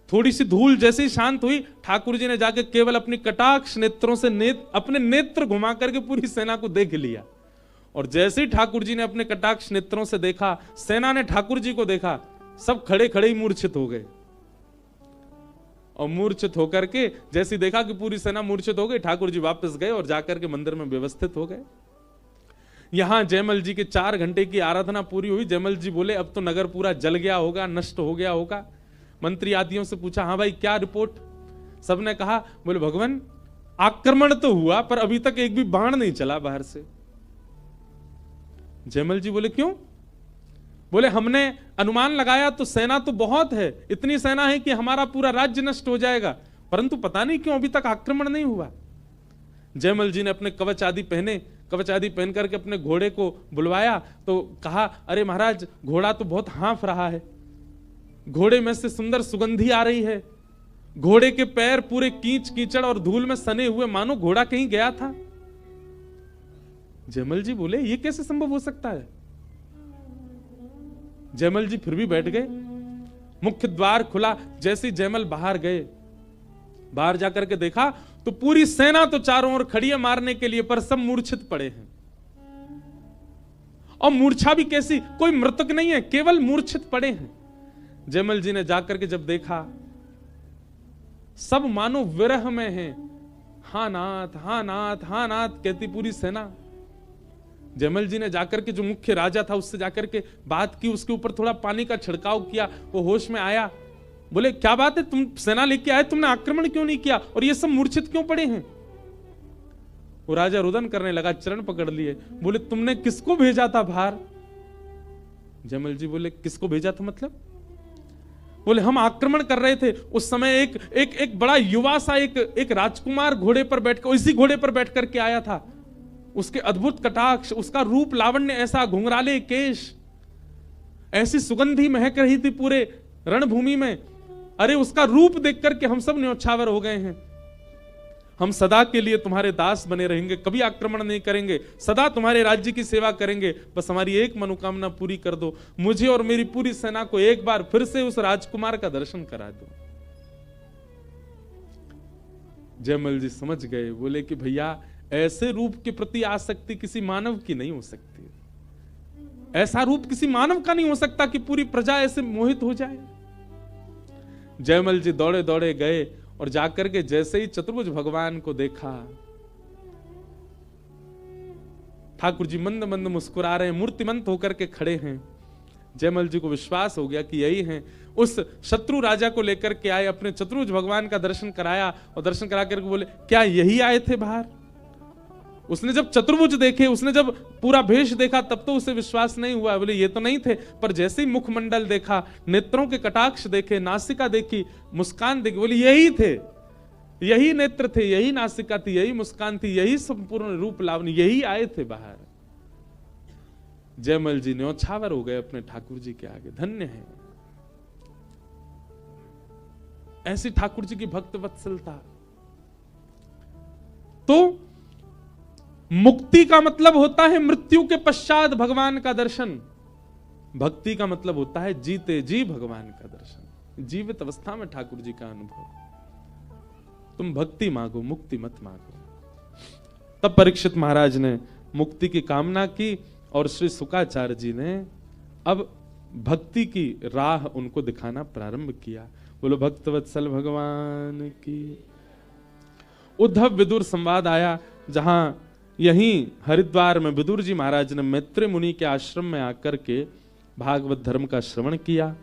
थोड़ी सी धूल जैसे ही शांत हुई, ठाकुर जी ने जाकर केवल अपनी कटाक्ष नेत्रों से अपने नेत्र घुमा करके पूरी सेना को देख लिया। और जैसे ही ठाकुर जी ने अपने कटाक्ष नेत्रों से देखा, सेना ने ठाकुर जी को देखा, सब खड़े खड़े ही मूर्छित हो गए। और मूर्छित होकर के जैसे ही देखा कि पूरी सेना मूर्छित हो गई, ठाकुर जी वापस गए और जाकर के मंदिर में व्यवस्थित हो गए। यहां जयमल जी के 4 घंटे की आराधना पूरी हुई। जयमल जी बोले, अब तो नगर पूरा जल गया होगा, नष्ट हो गया होगा। मंत्री आदियों से पूछा, हाँ भाई क्या रिपोर्ट? सबने कहा, बोले भगवान आक्रमण तो हुआ पर अभी तक एक भी बाण नहीं चला बाहर से। जयमल जी बोले, क्यों? बोले हमने अनुमान लगाया तो सेना तो बहुत है, इतनी सेना है कि हमारा पूरा राज्य नष्ट हो जाएगा, परंतु पता नहीं क्यों अभी तक आक्रमण नहीं हुआ। जयमल जी ने अपने कवच आदि पहने, कवच आदि पहन करके अपने घोड़े को बुलवाया तो कहा, अरे महाराज घोड़ा तो बहुत हाँफ रहा है, घोड़े में से सुंदर सुगंधी आ रही है, घोड़े के पैर पूरे कीच कीचड़ और धूल में सने हुए, मानो घोड़ा कहीं गया था। जयमल जी बोले, ये कैसे संभव हो सकता है? जयमल जी फिर भी बैठ गए। मुख्य द्वार खुला, जैसे जयमल बाहर गए, बाहर जाकर के देखा तो पूरी सेना तो चारों ओर खड़ी है मारने के लिए, पर सब मूर्छित पड़े हैं। और मूर्छा भी कैसी, कोई मृतक नहीं है, केवल मूर्छित पड़े हैं। जयमल जी ने जाकर के जब देखा, सब मानो विरह में हैं, हा नाथ हा नाथ हा नाथ कहती पूरी सेना। जयमल जी ने जाकर के जो मुख्य राजा था उससे जाकर के बात की, उसके ऊपर थोड़ा पानी का छिड़काव किया, वो होश में आया। बोले, क्या बात है, तुम सेना लेके आए, तुमने आक्रमण क्यों नहीं किया और ये सब मूर्छित क्यों पड़े हैं? वो राजा रुदन करने लगा, चरण पकड़ लिए, बोले तुमने किसको भेजा था बाहर? जयमल जी बोले, किसको भेजा था मतलब? बोले, हम आक्रमण कर रहे थे, उस समय एक बड़ा युवा सा एक राजकुमार घोड़े पर बैठकर, इसी घोड़े पर बैठ करके आया था। उसके अद्भुत कटाक्ष, उसका रूप लावण्य ऐसा, घुंघराले केश, ऐसी सुगंधी महक रही थी पूरे रणभूमि में। अरे उसका रूप देख करके हम सब न्योछावर हो गए हैं। हम सदा के लिए तुम्हारे दास बने रहेंगे, कभी आक्रमण नहीं करेंगे, सदा तुम्हारे राज्य की सेवा करेंगे, बस हमारी एक मनोकामना पूरी कर दो, मुझे और मेरी पूरी सेना को एक बार फिर से उस राजकुमार का दर्शन करा दो। जयमल जी समझ गए, बोले कि भैया ऐसे रूप के प्रति आसक्ति किसी मानव की नहीं हो सकती, ऐसा रूप किसी मानव का नहीं हो सकता कि पूरी प्रजा ऐसे मोहित हो जाए। जयमल जी दौड़े दौड़े गए और जाकर के जैसे ही चतुर्भुज भगवान को देखा, ठाकुर जी मंद मंद मुस्कुरा रहे हैं, मूर्तिमंत होकर के खड़े हैं। जयमल जी को विश्वास हो गया कि यही हैं, उस शत्रु राजा को लेकर के आए, अपने चतुर्भुज भगवान का दर्शन कराया और दर्शन करा करके बोले, क्या यही आए थे बाहर? उसने जब चतुर्भुज देखे, उसने जब पूरा भेष देखा, तब तो उसे विश्वास नहीं हुआ, बोले ये तो नहीं थे। पर जैसे ही मुखमंडल देखा, नेत्रों के कटाक्ष देखे, नासिका देखी, मुस्कान देखी, बोले यही थे, यही नेत्र थे, यही नासिका थी, यही मुस्कान थी, यही संपूर्ण रूप लावणी, यही आए थे बाहर। जयमल जी न्योछावर हो गए अपने ठाकुर जी के आगे, धन्य है ऐसी ठाकुर जी की भक्त वत्सलता। तो मुक्ति का मतलब होता है मृत्यु के पश्चात भगवान का दर्शन, भक्ति का मतलब होता है जीते जी भगवान का दर्शन, जीवित अवस्था में ठाकुर जी का अनुभव। तुम भक्ति मांगो, मुक्ति मत मांगो। तब परीक्षित महाराज ने मुक्ति की कामना की और श्री शुकाचार्य जी ने अब भक्ति की राह उनको दिखाना प्रारंभ किया। बोलो भक्तवत्सल भगवान की। उद्धव विदुर संवाद आया, जहां यहीं हरिद्वार में विदुर जी महाराज ने मैत्री मुनि के आश्रम में आकर के भागवत धर्म का श्रवण किया।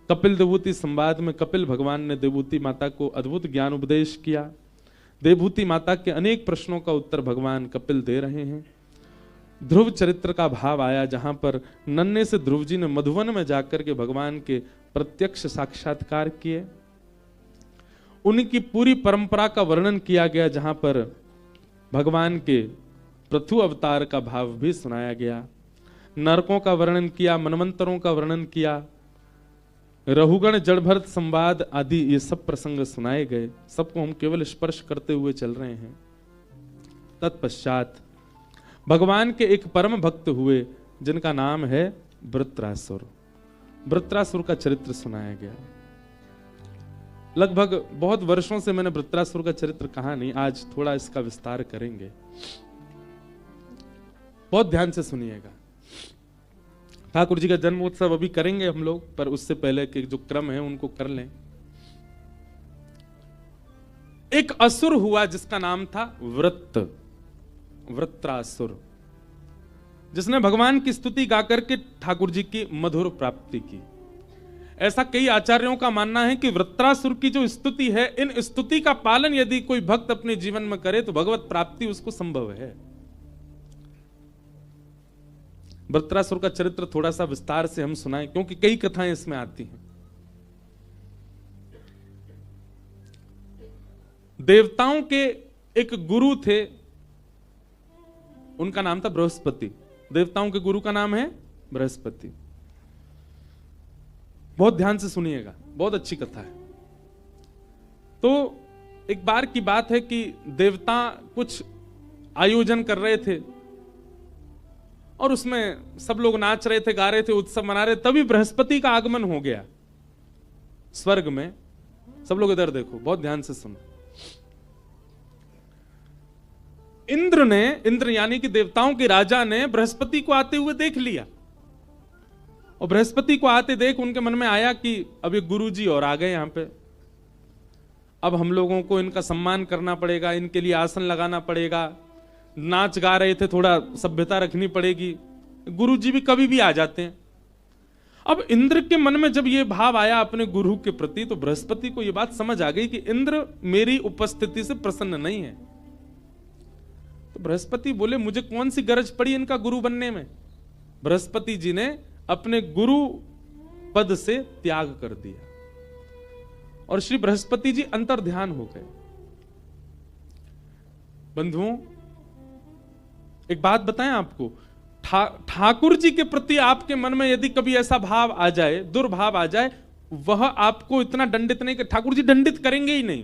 कपिल देवभूति संवाद में कपिल भगवान ने देवभूति माता को अद्भुत ज्ञान उपदेश किया। देवभूति माता के अनेक प्रश्नों का उत्तर भगवान कपिल दे रहे हैं। ध्रुव चरित्र का भाव आया, जहां पर नन्हे से ध्रुव जी ने मधुवन में जाकर के भगवान के प्रत्यक्ष साक्षात्कार किए। उनकी पूरी परंपरा का वर्णन किया गया, जहां पर भगवान के पृथु अवतार का भाव भी सुनाया गया। नरकों का वर्णन किया, मनवंतरों का वर्णन किया, रहुगण जड़भरत संवाद आदि ये सब प्रसंग सुनाए गए। सबको हम केवल स्पर्श करते हुए चल रहे हैं। तत्पश्चात भगवान के एक परम भक्त हुए, जिनका नाम है वृत्रासुर। वृत्रासुर का चरित्र सुनाया गया। लगभग बहुत वर्षों से मैंने वृत्रासुर का चरित्र कहा नहीं, आज थोड़ा इसका विस्तार करेंगे, बहुत ध्यान से सुनिएगा। ठाकुर जी का जन्मोत्सव अभी करेंगे हम लोग, पर उससे पहले के जो क्रम है उनको कर लें। एक असुर हुआ जिसका नाम था वृत्रासुर, जिसने भगवान की स्तुति गाकर के ठाकुर जी की मधुर प्राप्ति की। ऐसा कई आचार्यों का मानना है कि वृत्रासुर की जो स्तुति है, इन स्तुति का पालन यदि कोई भक्त अपने जीवन में करे तो भगवत प्राप्ति उसको संभव है। वृत्रासुर का चरित्र थोड़ा सा विस्तार से हम सुनाएं, क्योंकि कई कथाएं इसमें आती हैं। देवताओं के एक गुरु थे, उनका नाम था बृहस्पति। देवताओं के गुरु का नाम है बृहस्पति। बहुत ध्यान से सुनिएगा, बहुत अच्छी कथा है। तो एक बार की बात है कि देवता कुछ आयोजन कर रहे थे और उसमें सब लोग नाच रहे थे, गा रहे थे, उत्सव मना रहे। तभी बृहस्पति का आगमन हो गया स्वर्ग में। सब लोग इधर देखो, बहुत ध्यान से सुनो। इंद्र यानी कि देवताओं के राजा ने बृहस्पति को आते हुए देख लिया, और बृहस्पति को आते देख उनके मन में आया कि अब ये गुरुजी और आ गए यहां पे, अब हम लोगों को इनका सम्मान करना पड़ेगा, इनके लिए आसन लगाना पड़ेगा। नाच गा रहे थे, थोड़ा सभ्यता रखनी पड़ेगी। गुरुजी भी कभी भी आ जाते हैं। अब इंद्र के मन में जब ये भाव आया अपने गुरु के प्रति, तो बृहस्पति को ये बात समझ आ गई कि इंद्र मेरी उपस्थिति से प्रसन्न नहीं है। तो बृहस्पति बोले, मुझे कौन सी गरज पड़ी इनका गुरु बनने में। बृहस्पति जी ने अपने गुरु पद से त्याग कर दिया और श्री बृहस्पति जी अंतर्ध्यान हो गए। बंधुओं, एक बात बताएं आपको, ठाकुर जी के प्रति आपके मन में यदि कभी ऐसा भाव आ जाए, दुर्भाव आ जाए, वह आपको इतना दंडित नहीं कर, ठाकुर जी दंडित करेंगे ही नहीं।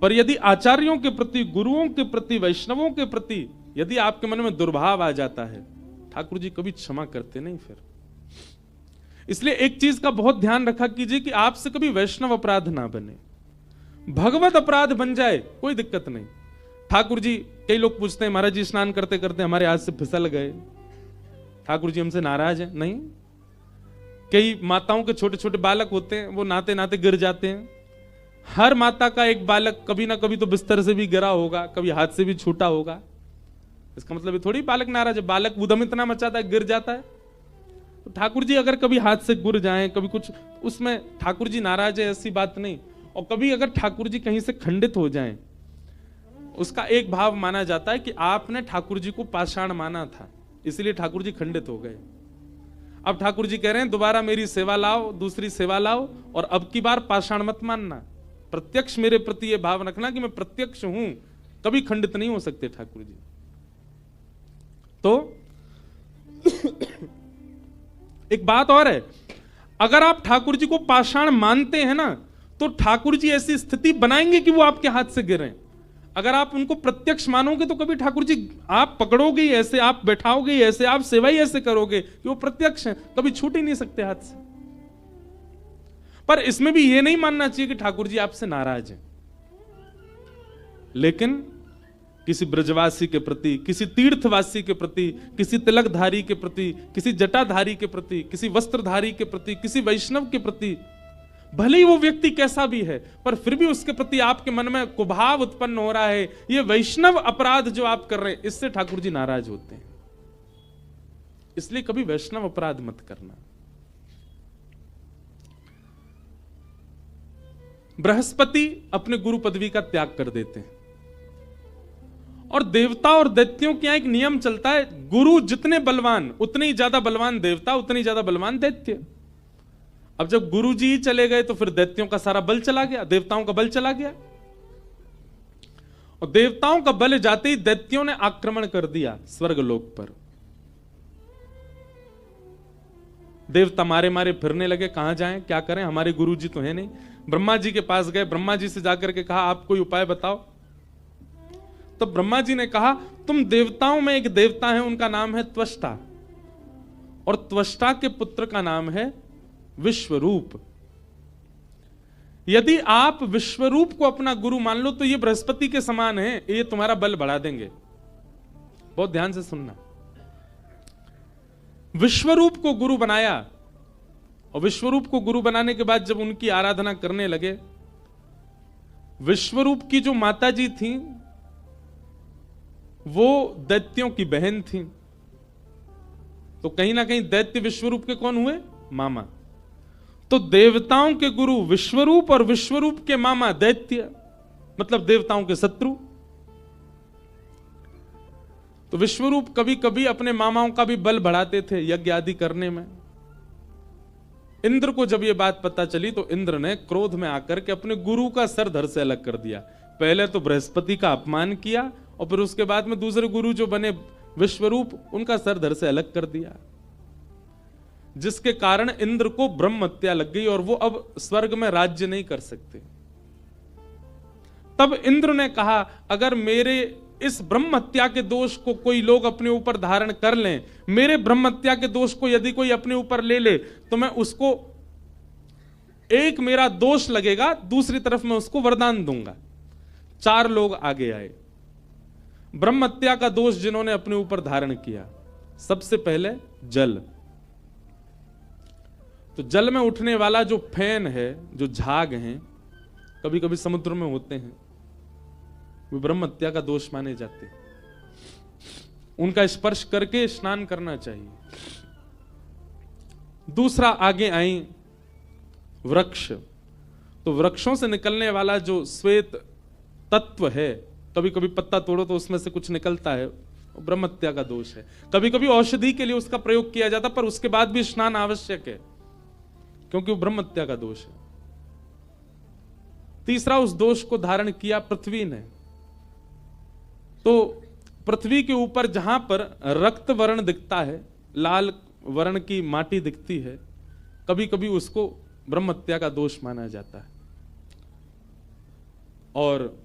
पर यदि आचार्यों के प्रति, गुरुओं के प्रति, वैष्णवों के प्रति यदि आपके मन में दुर्भाव आ जाता है, ठाकुर जी कभी क्षमा करते नहीं फिर। इसलिए एक चीज का बहुत ध्यान रखा कीजिए कि आपसे कभी वैष्णव अपराध ना बने। भगवत अपराध बन जाए कोई दिक्कत नहीं। ठाकुर जी, कई लोग पूछते हैं महाराज जी स्नान करते करते हमारे हाथ से फिसल गए, ठाकुर जी हमसे नाराज है? नहीं। कई माताओं के छोटे छोटे बालक होते हैं, वो नहाते नहाते गिर जाते हैं। हर माता का एक बालक कभी ना कभी तो बिस्तर से भी गिरा होगा, कभी हाथ से भी छूटा होगा। इसका मतलब ये थोड़ी बालक नाराज है, बालक उदम इतना मचाता है, गिर जाता है। तो ठाकुर जी अगर कभी हाथ से गिर जाएं, कभी कुछ, उसमें ठाकुर जी नाराज है ऐसी बात नहीं। और कभी अगर ठाकुर जी कहीं से खंडित हो जाएं, उसका एक भाव माना जाता है कि आपने ठाकुर जी को पाषाण माना था, इसलिए ठाकुर जी खंडित हो गए। अब ठाकुर जी कह रहे हैं दोबारा मेरी सेवा लाओ, दूसरी सेवा लाओ, और अब की बार पाषाण मत मानना, प्रत्यक्ष मेरे प्रति यह भाव रखना कि मैं प्रत्यक्ष हूं, कभी खंडित नहीं हो सकते ठाकुर जी। तो एक बात और है, अगर आप ठाकुर जी को पाषाण मानते हैं ना, तो ठाकुर जी ऐसी स्थिति बनाएंगे कि वो आपके हाथ से गिरें। अगर आप उनको प्रत्यक्ष मानोगे तो कभी ठाकुर जी आप पकड़ोगे ही ऐसे, आप बैठाओगे ही ऐसे, आप सेवा ही ऐसे करोगे कि वो प्रत्यक्ष हैं, कभी छूट ही नहीं सकते हाथ से। पर इसमें भी ये नहीं मानना चाहिए कि ठाकुर जी आपसे नाराज हैं। लेकिन किसी ब्रजवासी के प्रति, किसी तीर्थवासी के प्रति, किसी तिलकधारी के प्रति, किसी जटाधारी के प्रति, किसी वस्त्रधारी के प्रति, किसी वैष्णव के प्रति, भले ही वो व्यक्ति कैसा भी है, पर फिर भी उसके प्रति आपके मन में कुभाव उत्पन्न हो रहा है, ये वैष्णव अपराध जो आप कर रहे हैं, इससे ठाकुर जी नाराज होते हैं। इसलिए कभी वैष्णव अपराध मत करना। बृहस्पति अपने गुरु पदवी का त्याग कर देते हैं, और देवता और दैत्यों के यहां एक नियम चलता है, गुरु जितने बलवान उतने ही ज्यादा बलवान देवता, उतने ही ज्यादा बलवान दैत्य। अब जब गुरु जी चले गए तो फिर दैत्यों का सारा बल चला गया, देवताओं का बल चला गया, और देवताओं का बल जाते ही दैत्यों ने आक्रमण कर दिया स्वर्गलोक पर। देवता मारे मारे फिरने लगे, कहां जाएं, क्या करें, हमारे गुरु जी तो है नहीं। ब्रह्मा जी के पास गए, ब्रह्मा जी से जाकर के कहा आप कोई उपाय बताओ। तो ब्रह्मा जी ने कहा तुम देवताओं में एक देवता है, उनका नाम है त्वष्टा, और त्वष्टा के पुत्र का नाम है विश्वरूप। यदि आप विश्वरूप को अपना गुरु मान लो तो ये बृहस्पति के समान है, ये तुम्हारा बल बढ़ा देंगे। बहुत ध्यान से सुनना। विश्वरूप को गुरु बनाया, और विश्वरूप को गुरु बनाने के बाद जब उनकी आराधना करने लगे, विश्वरूप की जो माता जी थी वो दैत्यों की बहन थी, तो कहीं ना कहीं दैत्य विश्वरूप के कौन हुए, मामा। तो देवताओं के गुरु विश्वरूप और विश्वरूप के मामा दैत्य, मतलब देवताओं के शत्रु। तो विश्वरूप कभी कभी अपने मामाओं का भी बल बढ़ाते थे यज्ञ आदि करने में। इंद्र को जब यह बात पता चली तो इंद्र ने क्रोध में आकर के अपने गुरु का सर धड़ से अलग कर दिया। पहले तो बृहस्पति का अपमान किया, और फिर उसके बाद में दूसरे गुरु जो बने विश्वरूप, उनका सर धड़ से अलग कर दिया, जिसके कारण इंद्र को ब्रह्म हत्या लग गई और वो अब स्वर्ग में राज्य नहीं कर सकते। तब इंद्र ने कहा अगर मेरे इस ब्रह्म हत्या के दोष को कोई लोग अपने ऊपर धारण कर लें, मेरे ब्रह्म हत्या के दोष को यदि कोई अपने ऊपर ले ले, तो मैं उसको, एक मेरा दोष लगेगा, दूसरी तरफ मैं उसको वरदान दूंगा। 4 लोग आगे आए, ब्रह्म हत्या का दोष जिन्होंने अपने ऊपर धारण किया। सबसे पहले जल। तो जल में उठने वाला जो फैन है, जो झाग हैं, कभी कभी समुद्र में होते हैं, वे ब्रह्म हत्या का दोष माने जाते हैं। उनका स्पर्श करके स्नान करना चाहिए। दूसरा आगे आई वृक्ष। तो वृक्षों से निकलने वाला जो श्वेत तत्व है, कभी कभी पत्ता तोड़ो तो उसमें से कुछ निकलता है, ब्रह्म हत्या का दोष है। कभी कभी औषधि के लिए उसका प्रयोग किया जाता, पर उसके बाद भी स्नान आवश्यक है, क्योंकि वो ब्रह्म हत्या का दोष है। तीसरा, उस दोष को धारण किया पृथ्वी ने। तो पृथ्वी के ऊपर जहां पर रक्त वर्ण दिखता है, लाल वर्ण की माटी दिखती है, कभी कभी उसको ब्रह्म हत्या का दोष माना जाता है। और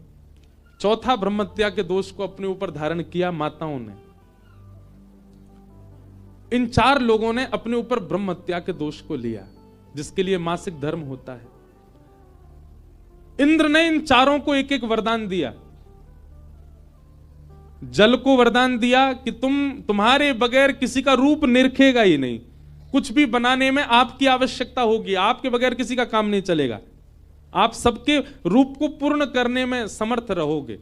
चौथा, ब्रह्म हत्या के दोष को अपने ऊपर धारण किया माताओं ने। इन 4 लोगों ने अपने ऊपर ब्रह्म हत्या के दोष को लिया, जिसके लिए मासिक धर्म होता है। इंद्र ने इन 4 को एक एक वरदान दिया। जल को वरदान दिया कि तुम्हारे बगैर किसी का रूप निरखेगा ही नहीं, कुछ भी बनाने में आपकी आवश्यकता होगी, आपके बगैर किसी का काम नहीं चलेगा, आप सबके रूप को पूर्ण करने में समर्थ रहोगे।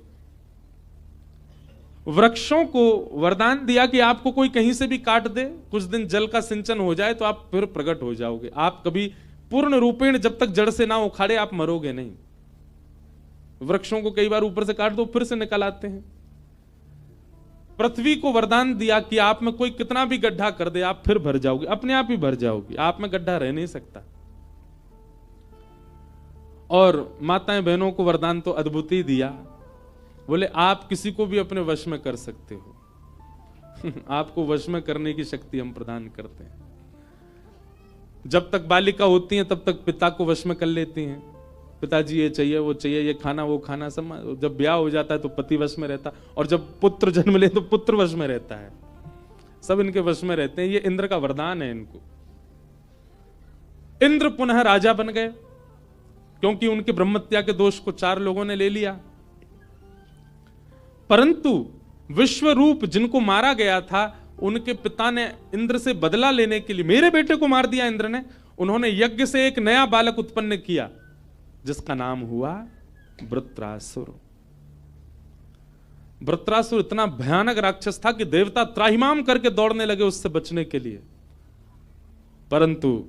वृक्षों को वरदान दिया कि आपको कोई कहीं से भी काट दे, कुछ दिन जल का सिंचन हो जाए तो आप फिर प्रकट हो जाओगे, आप कभी पूर्ण रूपेण जब तक जड़ से ना उखाड़े आप मरोगे नहीं। वृक्षों को कई बार ऊपर से काट दो फिर से निकल आते हैं। पृथ्वी को वरदान दिया कि आप में कोई कितना भी गड्ढा कर दे आप फिर भर जाओगे, अपने आप ही भर जाओगी, आप में गड्ढा रह नहीं सकता। और माताएं बहनों को वरदान तो अद्भुत ही दिया, बोले आप किसी को भी अपने वश में कर सकते हो आपको वश में करने की शक्ति हम प्रदान करते हैं। जब तक बालिका होती हैं तब तक पिता को वश में कर लेती हैं, पिताजी ये चाहिए वो चाहिए, ये खाना वो खाना सब। जब ब्याह हो जाता है तो पति वश में रहता, और जब पुत्र जन्म ले तो पुत्र वश में रहता है, सब इनके वश में रहते हैं। ये इंद्र का वरदान है इनको। इंद्र पुनः राजा बन गए क्योंकि उनके ब्रह्मत्या के दोष को 4 लोगों ने ले लिया। परंतु विश्वरूप जिनको मारा गया था उनके पिता ने इंद्र से बदला लेने के लिए, मेरे बेटे को मार दिया इंद्र ने, उन्होंने यज्ञ से एक नया बालक उत्पन्न किया जिसका नाम हुआ वृत्रासुर। वृत्रासुर इतना भयानक राक्षस था कि देवता त्राहिमाम करके दौड़ने लगे उससे बचने के लिए। परंतु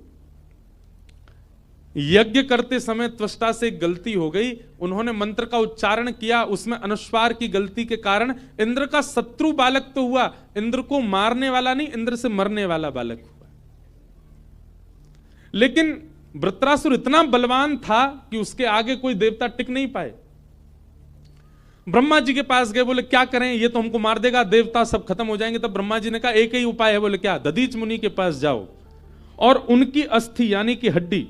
यज्ञ करते समय त्वष्टा से एक गलती हो गई, उन्होंने मंत्र का उच्चारण किया, उसमें अनुस्वार की गलती के कारण इंद्र का शत्रु बालक तो हुआ, इंद्र को मारने वाला नहीं, इंद्र से मरने वाला बालक हुआ। लेकिन वृत्रासुर इतना बलवान था कि उसके आगे कोई देवता टिक नहीं पाए। ब्रह्मा जी के पास गए, बोले क्या करें, ये तो हमको मार देगा, देवता सब खत्म हो जाएंगे। तब ब्रह्मा जी ने कहा एक ही उपाय है। बोले क्या? दधीच मुनि के पास जाओ और उनकी अस्थि यानी कि हड्डी,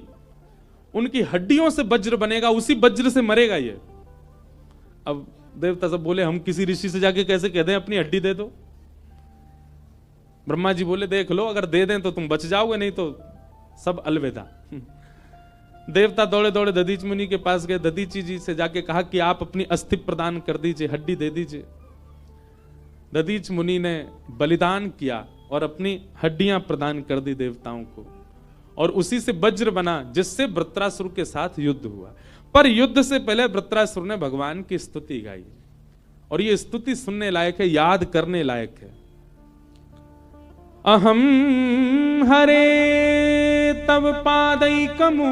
उनकी हड्डियों से वज्र बनेगा, उसी वज्र से मरेगा ये। अब देवता सब बोले हम किसी ऋषि से जाके कैसे कह दें अपनी हड्डी दे दो। ब्रह्मा जी बोले देख लो, अगर दे दें तो तुम बच जाओगे, नहीं तो सब अलविदा। देवता दौड़े दौड़े दधीच मुनि के पास गए, दधीची जी से जाके कहा कि आप अपनी अस्थि प्रदान कर दीजिए, हड्डी दे दीजिए। दधीच मुनि ने बलिदान किया और अपनी हड्डियां प्रदान कर दी देवताओं को, और उसी से वज्र बना जिससे वृत्रासुर के साथ युद्ध हुआ। पर युद्ध से पहले वृत्रासुर ने भगवान की स्तुति गाई, और ये स्तुति सुनने लायक है, याद करने लायक है। अहम हरे तव पादैकमु